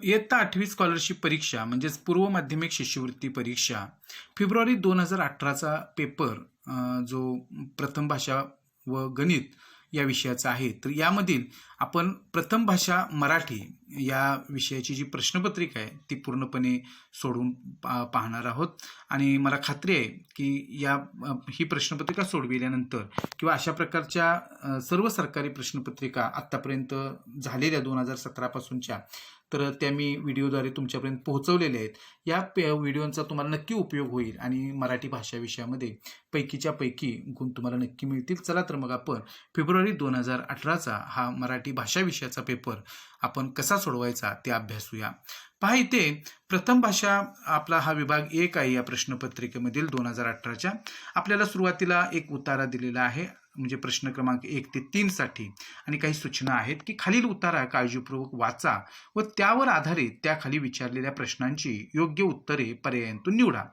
इयत्ता 8वी स्कॉलरशिप परीक्षा म्हणजेच पूर्व माध्यमिक शिष्यवृत्ती परीक्षा फेब्रुवारी 2018चा पेपर जो प्रथम भाषा व गणित या विषयाचा आहे. तर यामधील आपण प्रथम भाषा मराठी या विषयाची जी प्रश्नपत्रिका आहे ती पूर्णपणे सोडवून पाहणार आहोत. आणि मला खात्री आहे की ही प्रश्नपत्रिका सोडविल्यानंतर किंवा अशा प्रकारच्या सर्व सरकारी प्रश्नपत्रिका आत्तापर्यंत झालेल्या 2017 पासूनच्या तर त्या मी व्हिडिओद्वारे तुमच्यापर्यंत पोहोचवलेल्या आहेत. या व्हिडिओंचा तुम्हाला नक्की उपयोग होईल आणि मराठी भाषा विषयामध्ये पैकीच्या पैकी गुण तुम्हाला नक्की मिळतील. चला तर मग आपण फेब्रुवारी 2018चा हा मराठी भाषा विषयाचा पेपर आपण कसा सोडवायचा ते अभ्यासूया. पहा, इथे प्रथम भाषा आपला हा विभाग 1 आहे. या प्रश्नपत्रिकेमधील 2018च्या आपल्याला सुरुवातीला एक उतारा दिलेला आहे, म्हणजे प्रश्न क्रमांक 1 ते 3 साठी, आणि काही सूचना आहेत की खालील उतारा काळजीपूर्वक वाचा व त्यावर आधारित त्याखाली विचारलेल्या प्रश्नांची योग्य उत्तरे पर्यायांतून निवडा.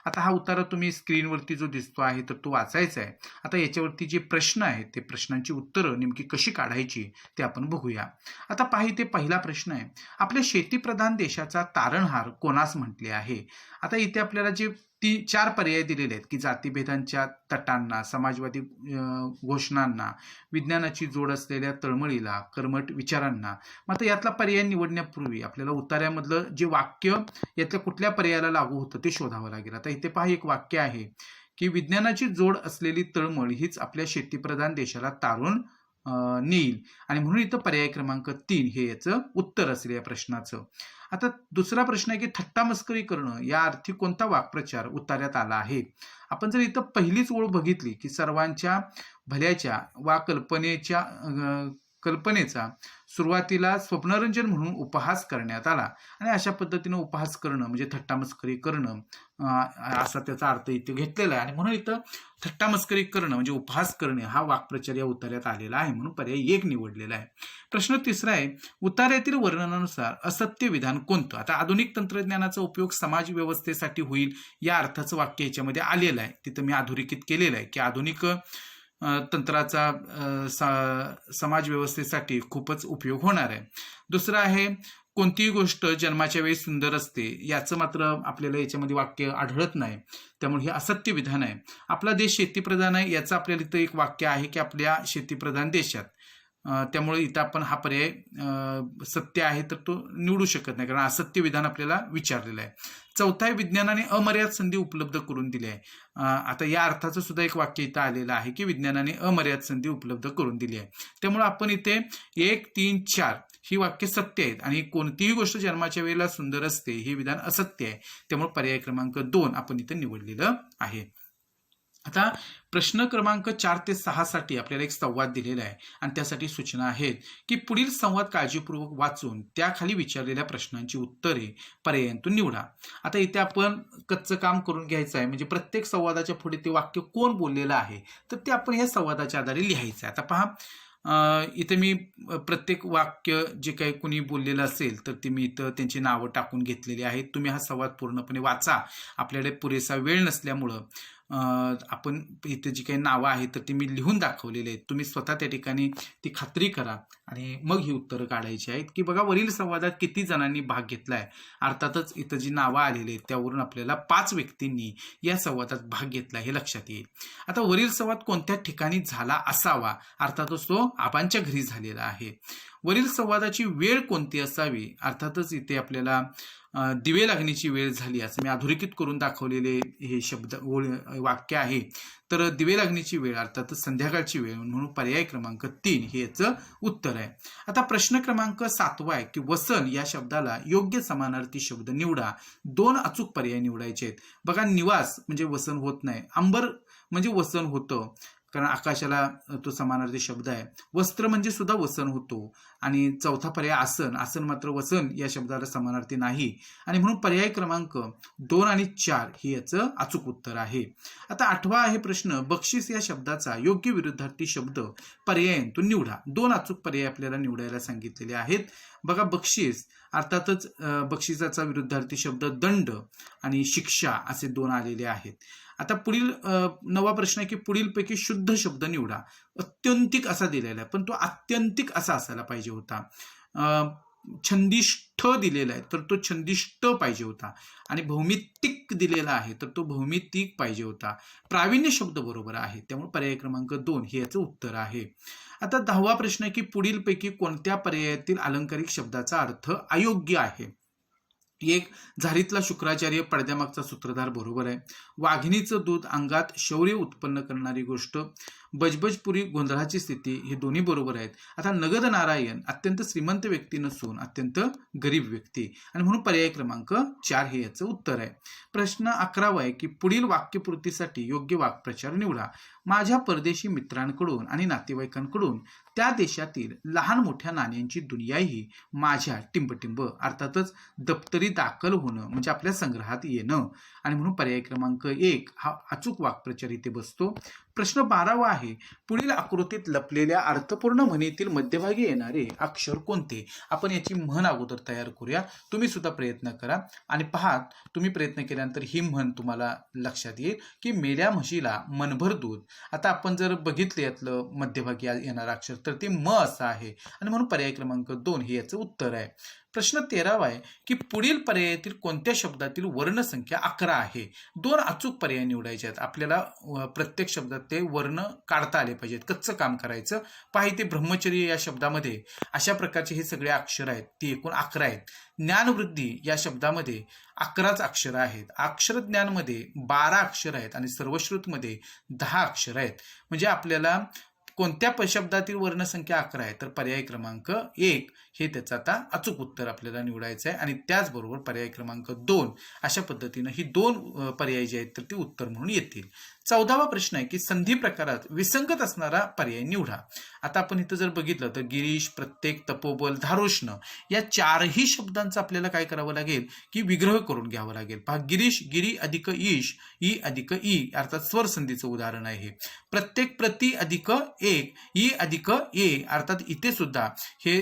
आता हा उतारा तुम्ही स्क्रीनवरती जो दिसतो आहे तर तो वाचायचा आहे. आता याच्यावरती जे प्रश्न आहेत ते प्रश्नांची उत्तरं नेमकी कशी काढायची ते आपण बघूया. आता पहा, इथे पहिला प्रश्न आहे, आपल्या शेतीप्रधान देशाचा तारणहार कोणास म्हटले आहे. आता इथे आपल्याला जे 4 पर्याय दिलेले आहेत की जातीभेदांच्या तटांना, समाजवादी घोषणांना, विज्ञानाची जोड असलेल्या तळमळीला, कर्मठ विचारांना. मात्र यातला पर्याय निवडण्यापूर्वी आपल्याला उतार्यामधलं जे वाक्य यातल्या कुठल्या पर्यायाला लागू होतं ते शोधावं लागेल. आता इथे पहा, एक वाक्य आहे की विज्ञानाची जोड असलेली तळमळ हीच आपल्या शेतीप्रधान देशाला तारून नेईल, आणि म्हणून इथं पर्याय क्रमांक 3 हे याचं उत्तर असेल या प्रश्नाचं. आता दुसरा प्रश्न आहे की थट्टा मस्करी करणं या अर्थी कोणता वाक्प्रचार उतार्यात आला आहे. आपण जर इथं पहिलीच ओळ बघितली की सर्वांच्या भल्याच्या वा कल्पनेचा सुरुवातीला स्वप्नरंजन म्हणून उपहास करण्यात आला, आणि अशा पद्धतीनं उपहास करणं म्हणजे थट्टा मस्करी करणं असा त्याचा अर्थ इथे घेतलेला आहे, आणि म्हणून इथं थट्टा मस्करी करणं म्हणजे उपहास करणे हा वाक्प्रचार या उतार्यात आलेला आहे, म्हणून पर्याय 1 निवडलेला आहे. प्रश्न तिसरा आहे, उतार्यातील वर्णनानुसार असत्य विधान कोणतं. आता आधुनिक तंत्रज्ञानाचा उपयोग समाज व्यवस्थेसाठी होईल या अर्थाचं वाक्य याच्यामध्ये आलेलं आहे. तिथं मी अधोरेखित केलेलं आहे की आधुनिक तंत्राचा समाज व्यवस्थेसाठी खूपच उपयोग होणार आहे. दुसरं आहे, कोणतीही गोष्ट जन्माच्या वेळी सुंदर असते, याचं मात्र आपल्याला याच्यामध्ये वाक्य आढळत नाही, त्यामुळे हे असत्य विधान आहे. आपला देश शेतीप्रधान आहे याचं आपल्याला इथं एक वाक्य आहे की आपल्या शेतीप्रधान देशात, त्यामुळे इथं आपण हा पर्याय सत्य आहे तर तो निवडू शकत नाही, कारण असत्य विधान आपल्याला विचारलेलं आहे. चौथा आहे, विज्ञानाने अमर्याद संधी उपलब्ध करून दिली आहे. आता या अर्थाचं सुद्धा एक वाक्य इथं आलेलं आहे की विज्ञानाने अमर्याद संधी उपलब्ध करून दिली आहे. त्यामुळे आपण इथे 1, 3, 4 ही वाक्य सत्य आहेत, आणि कोणतीही गोष्ट जन्माच्या वेळेला सुंदर असते हे विधान असत्य आहे, त्यामुळे पर्याय क्रमांक 2 आपण इथे निवडलेलं आहे. आता प्रश्न क्रमांक 4 ते 6 साठी आपल्याला एक संवाद दिलेला आहे, आणि त्यासाठी सूचना आहेत की पुढील संवाद काळजीपूर्वक वाचून त्याखाली विचारलेल्या प्रश्नांची उत्तरे पर्यायांतून निवडा. आता इथे आपण कच्चं काम करून घ्यायचं आहे, म्हणजे प्रत्येक संवादाच्या पुढे ते वाक्य कोण बोललेलं आहे तर ते आपण या संवादाच्या आधारे लिहायचं आहे. आता पहा, इथे मी प्रत्येक वाक्य जे काही कोणी बोललेलं असेल तर ते मी इथं त्यांची नावं टाकून घेतलेली आहेत. तुम्ही हा संवाद पूर्णपणे वाचा. आपल्याकडे पुरेसा वेळ नसल्यामुळं आपण इथे जी काही नावं आहेत तर ती मी लिहून दाखवलेली आहेत. तुम्ही स्वतः त्या ठिकाणी ती खात्री करा आणि मग ही उत्तरं काढायची आहेत की बघा वरील संवादात किती जणांनी भाग घेतलाय. अर्थातच इथं जी नावं आलेली आहेत त्यावरून आपल्याला 5 व्यक्तींनी या संवादात भाग घेतला हे लक्षात येईल. आता वरील संवाद कोणत्या ठिकाणी झाला असावा, अर्थातच तो आबांच्या घरी झालेला आहे. वरील संवादाची वेळ कोणती असावी, अर्थातच इथे आपल्याला दिवे लागण्याची वेळ झाली असं मी अधोरेखित करून दाखवलेले हे शब्द वाक्य आहे. तर दिवे लागण्याची वेळ अर्थातच संध्याकाळची वेळ, म्हणून पर्याय क्रमांक 3 हे याचं उत्तर आहे. आता प्रश्न क्रमांक 7 आहे की वसन या शब्दाला योग्य समानार्थी शब्द निवडा. 2 अचूक पर्याय निवडायचे आहेत. बघा, निवास म्हणजे वसन होत नाही, अंबर म्हणजे वसन होतं कारण आकाशाला तो समानार्थी शब्द आहे. वस्त्र म्हणजे सुद्धा वसन होतो, आणि चौथा पर्याय आसन, आसन मात्र वसन या शब्दाला समानार्थी नाही, आणि म्हणून पर्याय क्रमांक 2 आणि 4 हे याचं अचूक उत्तर आहे. आता 8वा आहे प्रश्न, बक्षीस या शब्दाचा योग्य विरुद्धार्थी शब्द पर्यायांतून निवडा. 2 अचूक पर्याय आपल्याला निवडायला सांगितलेले आहेत. बघा, बक्षीस अर्थातच बक्षिसाचा विरुद्धार्थी शब्द दंड आणि शिक्षा असे 2 आलेले आहेत. आता पुढील 9वा प्रश्न आहे की पुढीलपैकी शुद्ध शब्द निवडा. अत्यंतिक असा दिलेला आहे, पण तो आत्यंतिक असा असायला पाहिजे होता. छंदिष्ठ दिलेला आहे तर तो छंदिष्ट पाहिजे होता, आणि भौमितिक दिलेला आहे तर तो भौमितिक पाहिजे होता. प्रावीण्य शब्द बरोबर आहे, त्यामुळे पर्याय क्रमांक 2 हे याचं उत्तर आहे. आता 10वा प्रश्न आहे की पुढीलपैकी कोणत्या पर्यायातील अलंकारिक शब्दाचा अर्थ अयोग्य आहे? एक, झारीतला शुक्राचार्य पडद्यामागचा सूत्रधार बरोबर आहे. वाघिणीचं दूध अंगात शौर्य उत्पन्न करणारी गोष्ट, बजबजपुरी गोंधळाची स्थिती, हे दोन्ही बरोबर आहेत. आता नगद नारायण अत्यंत श्रीमंत व्यक्ती नसून अत्यंत गरीब व्यक्ती, आणि म्हणून पर्याय क्रमांक 4 हे याचं उत्तर आहे. प्रश्न 11वा आहे की पुढील वाक्यपूर्तीसाठी योग्य वाक्प्रचार निवडा. माझ्या परदेशी मित्रांकडून आणि नातेवाईकांकडून त्या देशातील लहान मोठ्या नाण्यांची दुनियाही माझ्या टिंबटिंब, अर्थातच दप्तरी दाखल होणं म्हणजे आपल्या संग्रहात येणं, आणि म्हणून पर्याय क्रमांक 1 हा अचूक वाक्प्रचार इथे बसतो. प्रश्न 12वा आहे, पुढील आकृतीत लपलेल्या अर्थपूर्ण म्हणीतील मध्यभागी येणारे अक्षर कोणते? आपण याची म्हण अगोदर तयार करूया. तुम्ही सुद्धा प्रयत्न करा आणि पहा, तुम्ही प्रयत्न केल्यानंतर ही म्हण तुम्हाला लक्षात येईल की मेल्या म्हशीला मनभर दूध. आता आपण जर बघितलं यातलं मध्यभागी येणारं अक्षर तर ते म असं आहे, आणि म्हणून पर्याय क्रमांक 2 हे याचं उत्तर आहे. प्रश्न 13वा आहे की पुढील पर्यायातील कोणत्या शब्दातील वर्णसंख्या 11 आहे? 2 अचूक पर्याय निवडायचे आहेत. आपल्याला प्रत्येक शब्दात ते वर्ण काढता आले पाहिजेत, कच्चं काम करायचं. पहा इथे ब्रह्मचर्य या शब्दामध्ये अशा प्रकारचे हे सगळे अक्षर आहेत, ती एकूण 11 आहेत. ज्ञानवृद्धी या शब्दामध्ये 11च अक्षर आहेत. अक्षरज्ञानमध्ये 12 अक्षर आहेत आणि सर्वश्रुतमध्ये 10 अक्षर आहेत. म्हणजे आपल्याला कोणत्या शब्दातील वर्णसंख्या 11 आहे तर पर्याय क्रमांक 1 हे त्याचं आता अचूक उत्तर आपल्याला निवडायचं आहे, आणि त्याचबरोबर पर्याय क्रमांक 2 अशा पद्धतीनं ही 2 पर्याय जे आहेत तर ते उत्तर म्हणून येतील. 14वा प्रश्न आहे की संधी प्रकारात विसंगत असणारा पर्याय निवडा. आता आपण इथं जर बघितलं तर गिरीश, प्रत्येक, तपोबल, धारोष्ण या 4ही शब्दांचा आपल्याला काय करावं लागेल की विग्रह करून घ्यावं लागेल. पहा, गिरीश गिरी अधिक ईश, ई अधिक ई अर्थात स्वर संधीचं उदाहरण आहे. प्रत्येक, प्रति अधिक एक, ई अधिक ए अर्थात इथे सुद्धा हे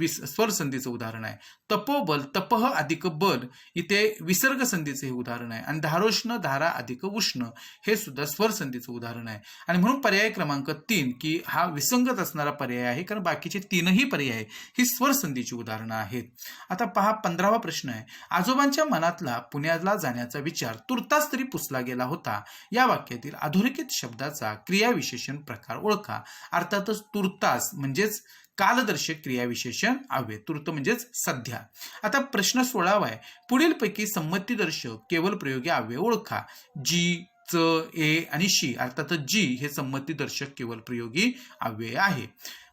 स्वर संधीचं उदाहरण आहे. तपोबल, तपह अधिक बल, इथे विसर्ग संधीचे हे उदाहरण आहे. आणि धारोष्ण, धारा अधिक उष्ण, हे सुद्धा स्वर संधीचं उदाहरण आहे. आणि म्हणून पर्याय क्रमांक 3 की हा विसंगत असणारा पर्याय आहे, कारण बाकीचे 3ही पर्याय ही स्वर संधीची उदाहरणं आहेत. आता पहा, 15वा प्रश्न आहे, आजोबांच्या मनातला पुण्याला जाण्याचा विचार तुर्तास तरी पुसला गेला होता. या वाक्यातील अधोरेखित शब्दाचा क्रियाविशेषण प्रकार ओळखा. अर्थातच तुर्तास म्हणजेच कालदर्शक क्रियाविशेषण आवे, तुर्त म्हणजेच सध्या. आता प्रश्न 16वा आहे, पुढीलपैकी संमतीदर्शक केवळ प्रयोगी आवे ओळखा. जी, च, ए आणि शी अर्थातच जी हे संमतीदर्शक केवळ प्रयोगी आव्यय आहे.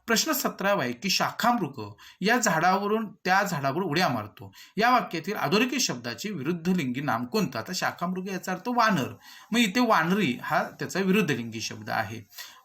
प्रश्न 17वा आहे की शाखामृग या झाडावरून त्या झाडावर उड्या मारतो. या वाक्यातील अधोरेखित शब्दाचे विरुद्धलिंगी नाम कोणतं? आता शाखामृग याचा अर्थ वानर, मग इथे वानरी हा त्याचा विरुद्धलिंगी शब्द आहे.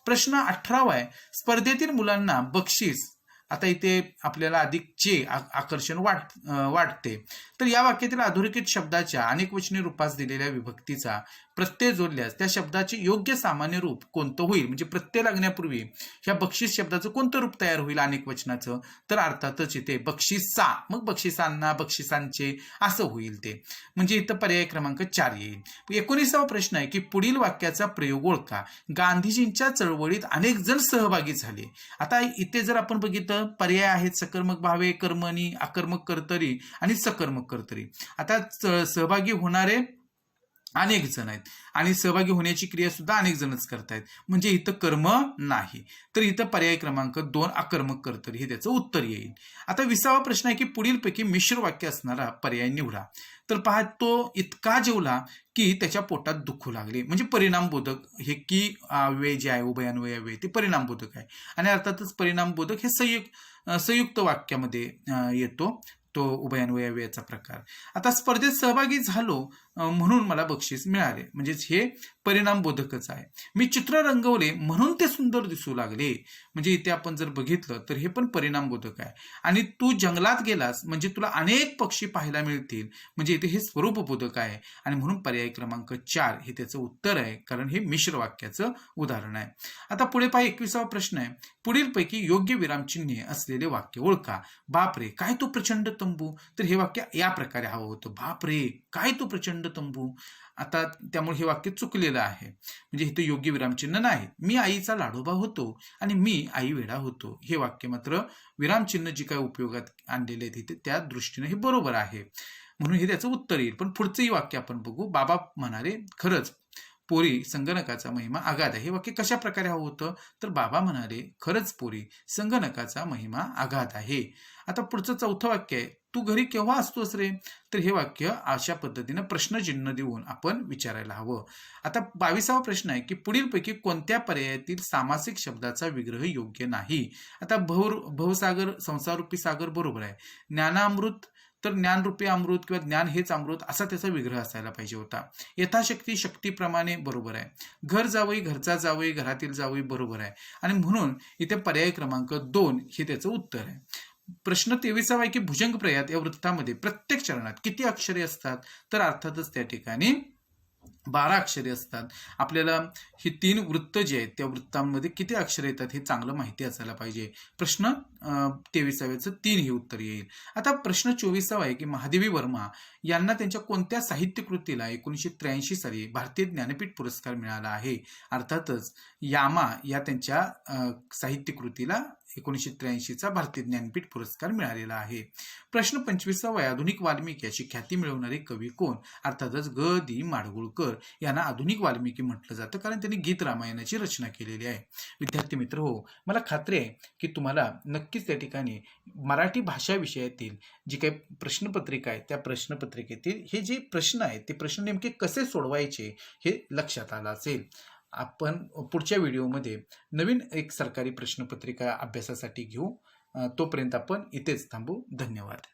प्रश्न 18वा आहे, स्पर्धेतील मुलांना बक्षीस, आता इथे आपल्याला अधिकचे आकर्षण वाटते. तर या वाक्यातील अधोरेखित शब्दाच्या अनेकवचनी रूपास दिलेल्या विभक्तीचा प्रत्यय जोडल्यास त्या शब्दाचे योग्य सामान्य रूप कोणतं होईल? म्हणजे प्रत्यय लागण्यापूर्वी ह्या बक्षीस शब्दाचं कोणतं रूप तयार होईल अनेक वचनाचं? तर अर्थातच इथे बक्षिसा, मग बक्षिसांना, बक्षिसांचे असं होईल ते, म्हणजे इथं पर्याय क्रमांक 4 येईल. 19वा प्रश्न आहे की पुढील वाक्याचा प्रयोग ओळखा. गांधीजींच्या चळवळीत अनेक जण सहभागी झाले. आता इथे जर आपण बघितलं पर्याय आहेत सकर्मक भावे, कर्मणी, अकर्मक कर्तरी आणि सकर्मक कर्तरी. आता सहभागी होणारे अनेक जण आहेत आणि सहभागी होण्याची क्रिया सुद्धा अनेक जणच करतायत, म्हणजे इथं कर्म नाही. तर इथं पर्याय क्रमांक 2 अकर्मक कर्तरी हे त्याचं उत्तर येईल. आता 20वा प्रश्न आहे की पुढीलपैकी मिश्र वाक्य असणारा पर्याय निवडा. तर पहा, तो इतका जेवला की त्याच्या पोटात दुखू लागले, म्हणजे परिणामबोधक हे की अव्यय जे आहे उभयान्वय अव्यय ते परिणामबोधक आहे, आणि अर्थातच परिणामबोधक हे संयुक्त वाक्यामध्ये येतो तो उभयान्वय अव्ययाचा प्रकार. आता स्पर्धेत सहभागी झालो म्हणून मला बक्षीस मिळाले, म्हणजेच हे परिणामबोधकच आहे. मी चित्र रंगवले म्हणून ते सुंदर दिसू लागले, म्हणजे इथे आपण जर बघितलं तर हे पण परिणामबोधक आहे. आणि तू जंगलात गेलास म्हणजे तुला अनेक पक्षी पाहायला मिळतील, म्हणजे इथे हे स्वरूपबोधक आहे, आणि म्हणून पर्याय क्रमांक 4 हे त्याचं उत्तर आहे, कारण हे मिश्र वाक्याचं उदाहरण आहे. आता पुढे पहा, 21वा प्रश्न आहे, पुढीलपैकी योग्य विरामचिन्हे असलेले वाक्य ओळखा. बापरे काय तो प्रचंड तंबू, तर हे वाक्य या प्रकारे हवं होतं. बापरे काय तो प्रचंड तंबू, आता त्यामुळे हे वाक्य चुकलेलं आहे, म्हणजे इथं योग्य विरामचिन्ह नाही. मी आईचा लाडोबा होतो आणि मी आई वेडा होतो, हे वाक्य मात्र विरामचिन्ह जी काय उपयोगात आणलेले आहेत इथे त्या दृष्टीने हे बरोबर आहे, म्हणून हे त्याचं उत्तर येईल. पण पुढचंही वाक्य आपण बघू. बाबा म्हणाले, खरंच पोरी संगणकाचा महिमा आगाध आहे. हे वाक्य कशा प्रकारे हवं होतं, तर बाबा म्हणाले, खरंच पोरी संगणकाचा महिमा आगाध आहे. आता पुढचं चौथं वाक्य आहे, तू घरी केव्हा असतोस रे, तर हे वाक्य अशा पद्धतीनं प्रश्नचिन्ह देऊन आपण विचारायला हवं. आता 22वा प्रश्न आहे की पुढीलपैकी कोणत्या पर्यायातील सामासिक शब्दाचा विग्रह योग्य नाही. आता भवसागर संसाररूपी सागर बरोबर आहे. ज्ञानामृत तर ज्ञानरूपी अमृत किंवा ज्ञान हेच अमृत असा त्याचा विग्रह असायला पाहिजे होता. यथाशक्ती शक्तीप्रमाणे बरोबर आहे. घर जावई घरचा जावई घरातील जावई बरोबर आहे, आणि म्हणून इथे पर्याय क्रमांक 2 हे त्याचं उत्तर आहे. प्रश्न 23वा आहे की भुजंग प्रयात या वृत्तामध्ये प्रत्येक चरणात किती अक्षरे असतात, तर अर्थातच त्या ठिकाणी 12 अक्षरे असतात. आपल्याला ही 3 वृत्त जे आहेत त्या वृत्तांमध्ये किती अक्षरे येतात हे चांगलं माहिती असायला पाहिजे. प्रश्न 23चं 3 हे उत्तर येईल. आता प्रश्न 24वा आहे की महादेवी वर्मा यांना त्यांच्या कोणत्या साहित्य कृतीला 1983 साली भारतीय ज्ञानपीठ पुरस्कार मिळाला आहे. अर्थातच यामा या त्यांच्या साहित्य कृतीला 1983चा भारतीय ज्ञानपीठ पुरस्कार मिळालेला आहे. प्रश्न 25वा, आधुनिक वाल्मिकी अशी ख्याती मिळवणारे कवी कोण. अर्थातच ग दी माडगुळकर यांना आधुनिक वाल्मिकी म्हटलं जातं, कारण त्यांनी गीत रामायणाची रचना केलेली आहे. विद्यार्थी मित्र हो, मला खात्री आहे की तुम्हाला नक्कीच त्या ठिकाणी मराठी भाषा विषयातील जी काही प्रश्नपत्रिका आहे त्या प्रश्नपत्रिकेतील हे जे प्रश्न आहेत ते प्रश्न नेमके कसे सोडवायचे हे लक्षात आलं असेल. आपण पुढच्या व्हिडिओमध्ये नवीन एक सरकारी प्रश्नपत्रिका अभ्यासासाठी घेऊ. तोपर्यंत आपण इथेच थांबू. धन्यवाद.